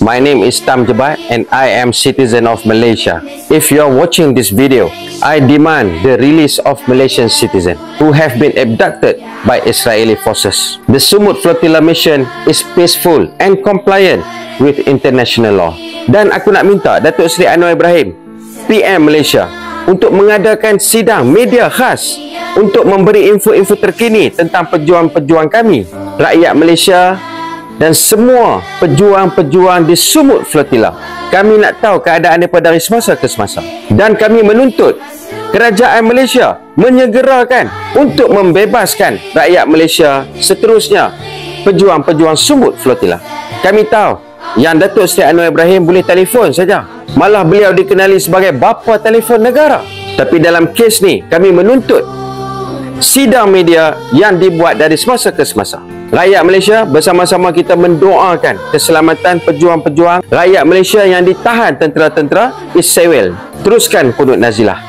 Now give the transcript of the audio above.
My name is Tam Jebat and I am citizen of Malaysia. If you are watching this video, I demand the release of Malaysian citizens who have been abducted by Israeli forces. The Sumut Flotilla mission is peaceful and compliant with international law. Dan aku nak minta Datuk Seri Anwar Ibrahim, PM Malaysia, untuk mengadakan sidang media khas untuk memberi info-info terkini tentang pejuang-pejuang kami, rakyat Malaysia dan semua pejuang-pejuang di Sumut Flotilla. Kami nak tahu keadaan mereka dari semasa ke semasa. Dan kami menuntut kerajaan Malaysia menyegerakan untuk membebaskan rakyat Malaysia seterusnya, pejuang-pejuang Sumut Flotilla. Kami tahu yang Datuk Seri Anwar Ibrahim boleh telefon saja. Malah beliau dikenali sebagai bapa telefon negara. Tapi dalam kes ni kami menuntut sidang media yang dibuat dari semasa ke semasa. Rakyat Malaysia bersama-sama kita mendoakan keselamatan pejuang-pejuang rakyat Malaysia yang ditahan tentera-tentera Israel. Teruskan kunut nazilah.